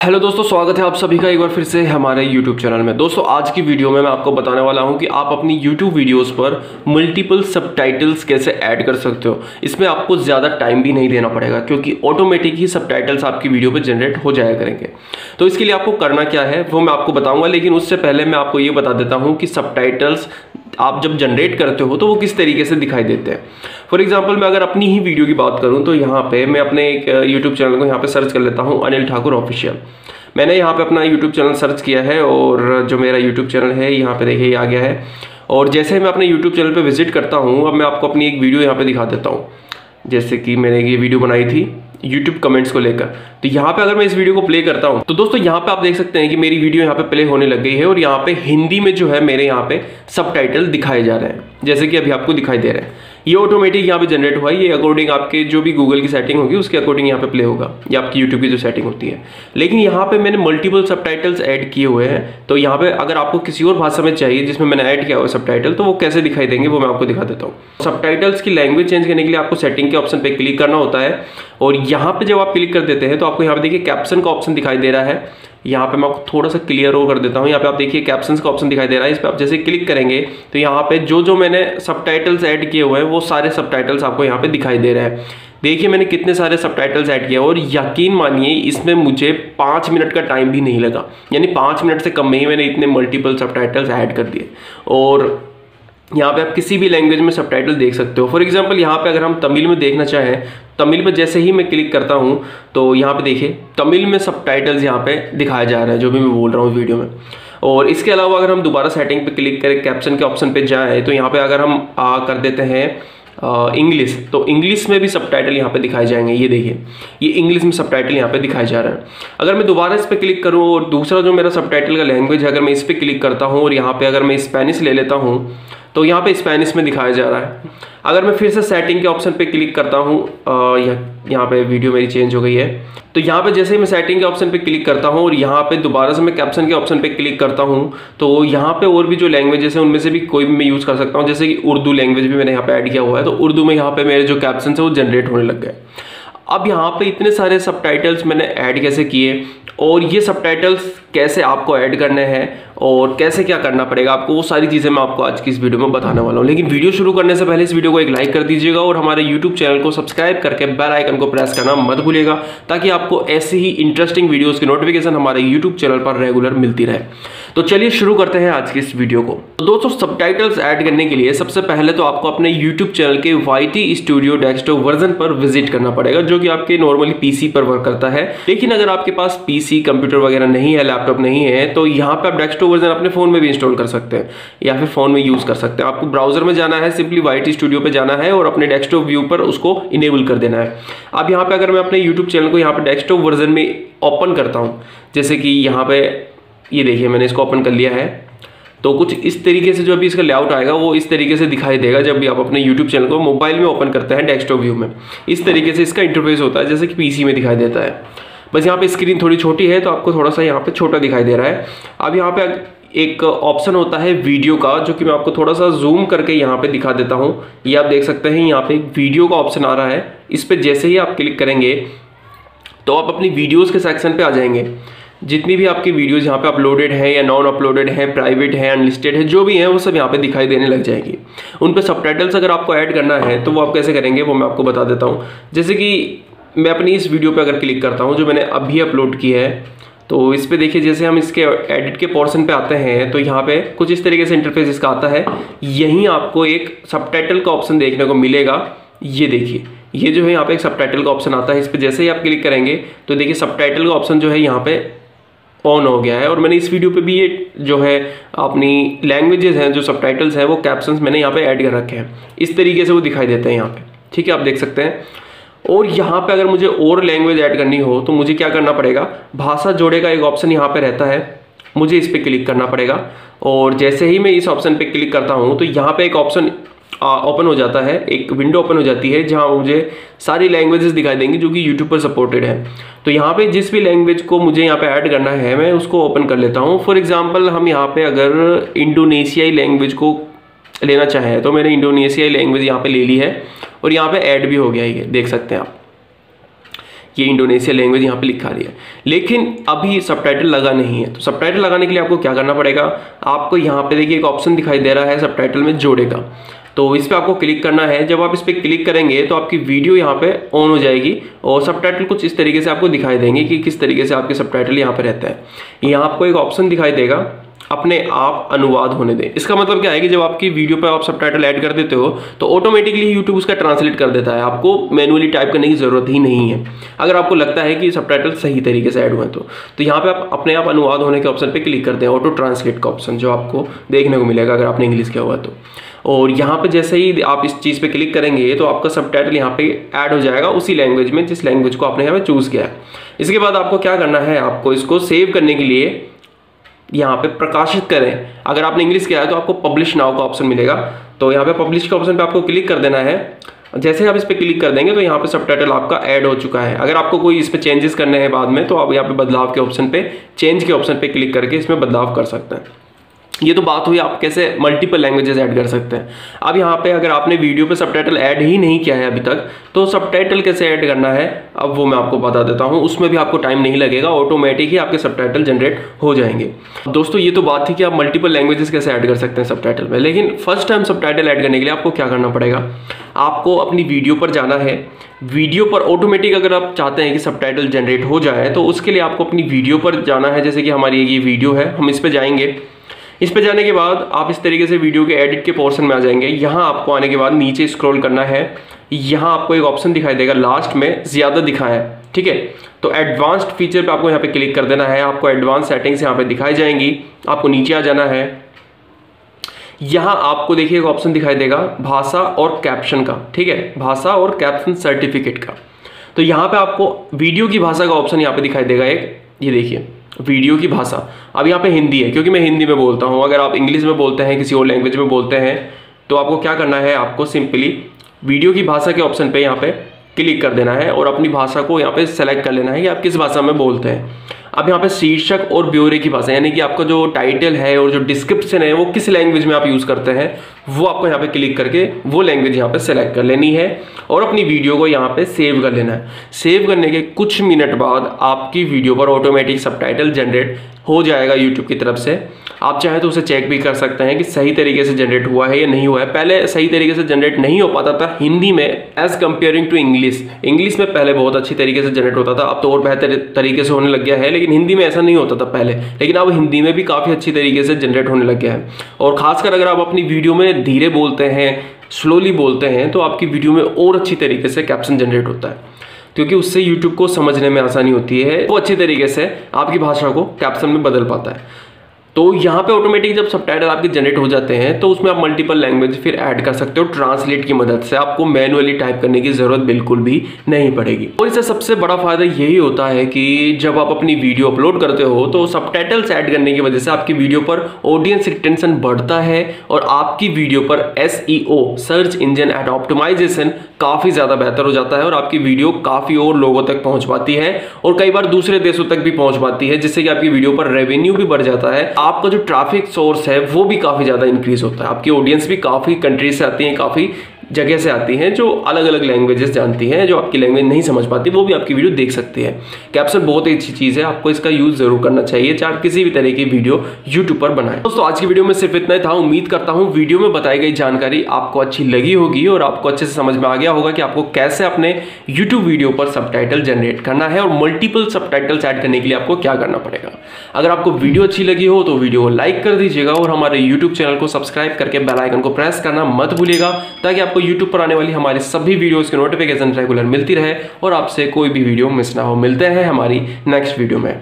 Hello दोस्तों, स्वागत है आप सभी का एक बार फिर से हमारे YouTube चैनल में। दोस्तों आज की वीडियो में मैं आपको बताने वाला हूं कि आप अपनी YouTube वीडियोस पर मल्टीपल सबटाइटल्स कैसे ऐड कर सकते हो। इसमें आपको ज़्यादा टाइम भी नहीं देना पड़ेगा क्योंकि ऑटोमेटिक ही सबटाइटल्स आपकी वीडियो पे जनरेट हो जाया करेंगे। तो इसके लिए आपको करना क्या है वो मैं आपको बताऊँगा, लेकिन उससे पहले मैं आपको ये बता देता हूँ कि सबटाइटल्स आप जब जनरेट करते हो तो वो किस तरीके से दिखाई देते हैं। फॉर एग्जांपल मैं अगर अपनी ही वीडियो की बात करूं तो यहाँ पे मैं अपने एक यूट्यूब चैनल को यहाँ पे सर्च कर लेता हूँ, अनिल ठाकुर ऑफिशियल। मैंने यहाँ पे अपना यूट्यूब चैनल सर्च किया है और जो मेरा यूट्यूब चैनल है यहाँ पे देखिए ये आ गया है। और जैसे मैं अपने यूट्यूब चैनल पे विजिट करता हूँ, अब मैं आपको अपनी एक वीडियो यहाँ पे दिखा देता हूँ। जैसे कि मैंने ये वीडियो बनाई थी YouTube कमेंट्स को लेकर, तो यहाँ पे अगर मैं इस वीडियो को प्ले करता हूँ तो दोस्तों यहाँ पे आप देख सकते हैं कि मेरी वीडियो यहाँ पे प्ले होने लग गई है और यहाँ पे हिंदी में जो है मेरे यहाँ पे सबटाइटल दिखाए जा रहे हैं, जैसे कि अभी आपको दिखाई दे रहे हैं। ये ऑटोमेटिक यहाँ पे जनरेट हुआ है, ये अकॉर्डिंग आपके जो भी गूगल की सेटिंग होगी उसके अकॉर्डिंग यहाँ पे प्ले होगा, या आपकी यूट्यूब की जो सेटिंग होती है। लेकिन यहाँ पे मैंने मल्टीपल सबटाइटल्स ऐड किए हुए हैं, तो यहाँ पे अगर आपको किसी और भाषा में चाहिए जिसमें मैंने ऐड किया हुआ सबटाइटल, तो वो कैसे दिखाई देंगे वो मैं आपको दिखा देता हूँ। सबटाइटल्स की लैंग्वेज चेंज करने के लिए आपको सेटिंग के ऑप्शन पे क्लिक करना होता है और यहाँ पे जब आप क्लिक कर देते हैं तो आपको यहाँ पे देखिए कैप्शन का ऑप्शन दिखाई दे रहा है। यहाँ पे मैं आपको थोड़ा सा क्लियर और कर देता हूँ। यहाँ पे आप देखिए कैप्शंस का ऑप्शन दिखाई दे रहा है, इस पर आप जैसे क्लिक करेंगे तो यहाँ पे जो मैंने सबटाइटल्स ऐड किए हुए हैं वो सारे सबटाइटल्स आपको यहाँ पे दिखाई दे रहे हैं। देखिए मैंने कितने सारे सबटाइटल्स ऐड किए और यकीन मानिए इसमें मुझे 5 मिनट का टाइम भी नहीं लगा, यानी 5 मिनट से कम में ही मैंने इतने मल्टीपल सबटाइटल्स ऐड कर दिए। और यहाँ पे आप किसी भी लैंग्वेज में सबटाइटल देख सकते हो। फॉर एग्जांपल यहाँ पे अगर हम तमिल में देखना चाहें, तमिल में जैसे ही मैं क्लिक करता हूँ तो यहाँ पे देखिए तमिल में सबटाइटल्स यहाँ पे दिखाया जा रहा है जो भी मैं बोल रहा हूँ वीडियो में। और इसके अलावा अगर हम दोबारा सेटिंग पे क्लिक करें, कैप्शन के ऑप्शन पे जाएँ, तो यहाँ पे अगर हम कर देते हैं इंग्लिश, तो इंग्लिश में भी सबटाइटल यहाँ पे दिखाए जाएंगे। ये देखिए ये इंग्लिश में सबटाइटल यहाँ पे दिखाया जा रहा है। अगर मैं दोबारा इस पर क्लिक करूँ और दूसरा जो मेरा सबटाइटल का लैंग्वेज है अगर मैं इस पर क्लिक करता हूँ और यहाँ पे अगर मैं स्पेनिश ले लेता हूँ तो यहाँ पे स्पेनिश में दिखाया जा रहा है। अगर मैं फिर से सेटिंग के ऑप्शन पे क्लिक करता हूँ, यहाँ पे वीडियो मेरी चेंज हो गई है, तो यहाँ पे जैसे ही मैं सेटिंग के ऑप्शन पे क्लिक करता हूँ और यहाँ पे दोबारा से मैं कैप्शन के ऑप्शन पे क्लिक करता हूँ तो यहाँ पे और भी जो लैंग्वेजेस हैं उनमें से भी कोई भी मैं यूज़ कर सकता हूँ। जैसे कि उर्दू लैंग्वेज भी मैंने यहाँ पे ऐड किया हुआ है, तो उर्दू में यहाँ पे मेरे जो कैप्शन है वो जनरेट होने लग गए। अब यहाँ पे इतने सारे सबटाइटल्स मैंने ऐड कैसे किए और ये सबटाइटल्स कैसे आपको ऐड करने हैं और कैसे क्या करना पड़ेगा आपको, वो सारी चीज़ें मैं आपको आज की इस वीडियो में बताने वाला हूँ। लेकिन वीडियो शुरू करने से पहले इस वीडियो को एक लाइक कर दीजिएगा और हमारे यूट्यूब चैनल को सब्सक्राइब करके बेल आइकन को प्रेस करना मत भूलिएगा, ताकि आपको ऐसी ही इंटरेस्टिंग वीडियोज़ की नोटिफिकेशन हमारे यूट्यूब चैनल पर रेगुलर मिलती रहे। तो चलिए शुरू करते हैं आज की इस वीडियो को। तो दोस्तों सबटाइटल्स ऐड करने के लिए सबसे पहले तो आपको अपने यूट्यूब चैनल के YT स्टूडियो डेस्कटॉप वर्जन पर विजिट करना पड़ेगा, जो कि आपके नॉर्मली पीसी पर वर्क करता है। लेकिन अगर आपके पास पीसी कंप्यूटर वगैरह नहीं है, लैपटॉप नहीं है, तो यहाँ पे आप डेस्कटॉप वर्जन अपने फोन में भी इंस्टॉल कर सकते हैं या फिर फोन में यूज कर सकते हैं। आपको ब्राउजर में जाना है, सिंपली YT स्टूडियो पे जाना है और अपने डेस्कटॉप व्यू पर उसको इनेबल कर देना है। अब यहाँ पे अगर मैं अपने यूट्यूब चैनल को यहाँ पे डेस्कटॉप वर्जन में ओपन करता हूँ, जैसे कि यहाँ पे ये देखिए मैंने इसको ओपन कर लिया है, तो कुछ इस तरीके से जो अभी इसका लेआउट आएगा वो इस तरीके से दिखाई देगा जब भी आप अपने YouTube चैनल को मोबाइल में ओपन करते हैं डेस्कटॉप व्यू में। इस तरीके से इसका इंटरफेस होता है जैसे कि पीसी में दिखाई देता है। बस यहाँ पे स्क्रीन थोड़ी छोटी है तो आपको थोड़ा सा यहाँ पे छोटा दिखाई दे रहा है। अब यहाँ पे एक ऑप्शन होता है वीडियो का, जो कि मैं आपको थोड़ा सा जूम करके यहाँ पे दिखा देता हूँ। ये आप देख सकते हैं यहाँ पे एक वीडियो का ऑप्शन आ रहा है, इस पर जैसे ही आप क्लिक करेंगे तो आप अपनी वीडियोज़ के सेक्शन पर आ जाएंगे। जितनी भी आपकी वीडियोस यहाँ पे अपलोडेड है या नॉन अपलोडेड है, प्राइवेट है, अनलिस्टेड है, जो भी है वो सब यहाँ पे दिखाई देने लग जाएगी। उन पे सबटाइटल्स अगर आपको ऐड करना है तो वो आप कैसे करेंगे वो मैं आपको बता देता हूँ। जैसे कि मैं अपनी इस वीडियो पे अगर क्लिक करता हूँ जो मैंने अभी अपलोड की है, तो इस पर देखिए जैसे हम इसके एडिट के पोर्शन पे आते हैं तो यहाँ पे कुछ इस तरीके से इंटरफेस इसका आता है। यहीं आपको एक सबटाइटल का ऑप्शन देखने को मिलेगा। ये देखिए ये जो है यहाँ पे एक सबटाइटल का ऑप्शन आता है, इस पर जैसे ही आप क्लिक करेंगे तो देखिए सबटाइटल का ऑप्शन जो है यहाँ पे ऑन हो गया है। और मैंने इस वीडियो पे भी ये जो है अपनी लैंग्वेजेस हैं, जो सबटाइटल्स हैं, वो कैप्शंस मैंने यहाँ पे ऐड कर रखे हैं। इस तरीके से वो दिखाई देते हैं यहाँ पे, ठीक है, आप देख सकते हैं। और यहाँ पे अगर मुझे और लैंग्वेज ऐड करनी हो तो मुझे क्या करना पड़ेगा, भाषा जोड़े का एक ऑप्शन यहाँ पे रहता है, मुझे इस पर क्लिक करना पड़ेगा। और जैसे ही मैं इस ऑप्शन पे क्लिक करता हूँ तो यहाँ पे एक ऑप्शन ओपन हो जाता है, एक विंडो ओपन हो जाती है जहाँ मुझे सारी लैंग्वेजेस दिखाई देंगी जो कि यूट्यूब पर सपोर्टेड है। तो यहाँ पे जिस भी लैंग्वेज को मुझे यहाँ पे ऐड करना है मैं उसको ओपन कर लेता हूँ। फॉर एग्जांपल हम यहाँ पे अगर इंडोनेशियाई लैंग्वेज को लेना चाहें तो मैंने इंडोनेशियाई लैंग्वेज यहाँ पे ले ली है और यहाँ पे ऐड भी हो गया है, ये देख सकते हैं आप। ये इंडोनेशिया लैंग्वेज यहाँ पे लिखा दिया है, लेकिन अभी सबटाइटल लगा नहीं है। तो सबटाइटल लगाने के लिए आपको क्या करना पड़ेगा, आपको यहाँ पे देखिए एक ऑप्शन दिखाई दे रहा है सबटाइटल में जोड़ेगा, तो इस पर आपको क्लिक करना है। जब आप इस पर क्लिक करेंगे तो आपकी वीडियो यहाँ पे ऑन हो जाएगी और सबटाइटल कुछ इस तरीके से आपको दिखाई देंगे कि किस तरीके से आपके सबटाइटल यहाँ पे रहता है। यहाँ आपको एक ऑप्शन दिखाई देगा अपने आप अनुवाद होने दें। इसका मतलब क्या है कि जब आपकी वीडियो पे आप सबटाइटल ऐड कर देते हो तो ऑटोमेटिकली यूट्यूब उसका ट्रांसलेट कर देता है, आपको मैनुअली टाइप करने की जरूरत ही नहीं है। अगर आपको लगता है कि सबटाइटल सही तरीके से ऐड हुए तो यहाँ पे आप अपने आप अनुवाद होने के ऑप्शन पे क्लिक करते हैं, ऑटो ट्रांसलेट का ऑप्शन जो आपको देखने को मिलेगा अगर आपने इंग्लिश किया हुआ तो। और यहाँ पे जैसे ही आप इस चीज़ पे क्लिक करेंगे तो आपका सबटाइटल यहाँ पे ऐड हो जाएगा उसी लैंग्वेज में जिस लैंग्वेज को आपने यहाँ पे चूज़ किया है। इसके बाद आपको क्या करना है, आपको इसको सेव करने के लिए यहाँ पे प्रकाशित करें। अगर आपने इंग्लिश किया है तो आपको पब्लिश नाउ का ऑप्शन मिलेगा, तो यहाँ पे पब्लिश के ऑप्शन पे आपको क्लिक कर देना है। जैसे आप इस पे क्लिक कर देंगे तो यहाँ पे सबटाइटल आपका ऐड हो चुका है। अगर आपको कोई इस पे चेंजेस करने हैं बाद में तो आप यहाँ पे बदलाव के ऑप्शन पे, चेंज के ऑप्शन पे क्लिक करके इसमें बदलाव कर सकते हैं। ये तो बात हुई आप कैसे मल्टीपल लैंग्वेजेस ऐड कर सकते हैं। अब यहाँ पे अगर आपने वीडियो पे सबटाइटल ऐड ही नहीं किया है अभी तक, तो सबटाइटल कैसे ऐड करना है अब वो मैं आपको बता देता हूँ। उसमें भी आपको टाइम नहीं लगेगा, ऑटोमेटिक ही आपके सबटाइटल जनरेट हो जाएंगे। दोस्तों ये तो बात थी कि आप मल्टीपल लैंग्वेजेस कैसे ऐड कर सकते हैं सबटाइटल में, लेकिन फर्स्ट टाइम सबटाइटल ऐड करने के लिए आपको क्या करना पड़ेगा, आपको अपनी वीडियो पर जाना है। वीडियो पर ऑटोमेटिक अगर आप चाहते हैं कि सबटाइटल जनरेट हो जाए तो उसके लिए आपको अपनी वीडियो पर जाना है। जैसे कि हमारी ये वीडियो है, हम इस पर जाएंगे। इस पे जाने के बाद आप इस तरीके से वीडियो के एडिट के पोर्शन में आ जाएंगे। यहाँ आपको आने के बाद नीचे स्क्रॉल करना है, यहाँ आपको एक ऑप्शन दिखाई देगा लास्ट में ज़्यादा दिखाया है, ठीक है। तो एडवांस्ड फीचर पे आपको यहाँ पे क्लिक कर देना है। आपको एडवांस सेटिंग्स यहाँ पे दिखाई जाएंगी, आपको नीचे आ जाना है। यहाँ आपको देखिए एक ऑप्शन दिखाई देगा भाषा और कैप्शन का, ठीक है, भाषा और कैप्शन सर्टिफिकेट का। तो यहाँ पे आपको वीडियो की भाषा का ऑप्शन यहाँ पे दिखाई देगा एक, ये देखिए वीडियो की भाषा। अब यहाँ पे हिंदी है क्योंकि मैं हिंदी में बोलता हूँ। अगर आप इंग्लिश में बोलते हैं, किसी और लैंग्वेज में बोलते हैं, तो आपको क्या करना है, आपको सिंपली वीडियो की भाषा के ऑप्शन पे यहाँ पे क्लिक कर देना है और अपनी भाषा को यहाँ पे सेलेक्ट कर लेना है कि आप किस भाषा में बोलते हैं। अब यहाँ पे शीर्षक और ब्यौरे की भाषा, यानी कि आपका जो टाइटल है और जो डिस्क्रिप्शन है वो किस लैंग्वेज में आप यूज़ करते हैं, वो आपको यहाँ पे क्लिक करके वो लैंग्वेज यहाँ पे सेलेक्ट कर लेनी है और अपनी वीडियो को यहाँ पे सेव कर लेना है। सेव करने के कुछ मिनट बाद आपकी वीडियो पर ऑटोमेटिक सबटाइटल जनरेट हो जाएगा यूट्यूब की तरफ से। आप चाहे तो उसे चेक भी कर सकते हैं कि सही तरीके से जनरेट हुआ है या नहीं हुआ है। पहले सही तरीके से जनरेट नहीं हो पाता था हिंदी में as comparing to English. English में पहले बहुत अच्छी तरीके से जनरेट होता था, अब तो और बेहतर तरीके से होने लग गया है, लेकिन हिंदी में ऐसा नहीं होता था पहले। लेकिन अब हिंदी में भी काफ़ी अच्छी तरीके से जनरेट होने लग गया है। और खासकर अगर आप अपनी वीडियो में धीरे बोलते हैं, स्लोली बोलते हैं, तो आपकी वीडियो में और अच्छी तरीके से कैप्शन जनरेट होता है, क्योंकि उससे YouTube को समझने में आसानी होती है। वो अच्छी तरीके से आपकी भाषा को कैप्शन में बदल पाता है। तो यहाँ पे ऑटोमेटिक जब सबटाइटल आपके जनरेट हो जाते हैं तो उसमें आप मल्टीपल लैंग्वेज फिर ऐड कर सकते हो ट्रांसलेट की मदद से। आपको मैनुअली टाइप करने की जरूरत बिल्कुल भी नहीं पड़ेगी। और इससे सबसे बड़ा फायदा यही होता है कि जब आप अपनी वीडियो अपलोड करते हो तो सबटाइटल्स ऐड करने की वजह से आपकी वीडियो पर ऑडियंस रिटेंशन बढ़ता है और आपकी वीडियो पर SEO, search engine ad optimisation, काफ़ी ज़्यादा बेहतर हो जाता है और आपकी वीडियो काफ़ी और लोगों तक पहुँच पाती है और कई बार दूसरे देशों तक भी पहुँच पाती है, जिससे कि आपकी वीडियो पर रेवेन्यू भी बढ़ जाता है। आपका जो ट्रैफिक सोर्स है वो भी काफ़ी ज़्यादा इंक्रीज होता है। आपकी ऑडियंस भी काफ़ी कंट्रीज से आती है, काफ़ी जगह से आती हैं जो अलग अलग लैंग्वेजेस जानती हैं, जो आपकी लैंग्वेज नहीं समझ पाती, वो भी आपकी वीडियो देख सकती है। कैप्शन बहुत ही अच्छी चीज़ है, आपको इसका यूज़ जरूर करना चाहिए चाहे आप किसी भी तरह की वीडियो यूट्यूब पर बनाएं। दोस्तों आज की वीडियो में सिर्फ इतना ही था। उम्मीद करता हूँ वीडियो में बताई गई जानकारी आपको अच्छी लगी होगी और आपको अच्छे से समझ में आ गया होगा कि आपको कैसे अपने यूट्यूब वीडियो पर सबटाइटल जनरेट करना है और मल्टीपल सबटाइटल्स ऐड करने के लिए आपको क्या करना पड़ेगा। अगर आपको वीडियो अच्छी लगी हो तो वीडियो को लाइक कर दीजिएगा और हमारे यूट्यूब चैनल को सब्सक्राइब करके बेल आइकन को प्रेस करना मत भूलिएगा, ताकि आपको यूट्यूब पर आने वाली हमारी सभी वीडियोस की नोटिफिकेशन रेगुलर मिलती रहे और आपसे कोई भी वीडियो मिस ना हो। मिलते हैं हमारी नेक्स्ट वीडियो में।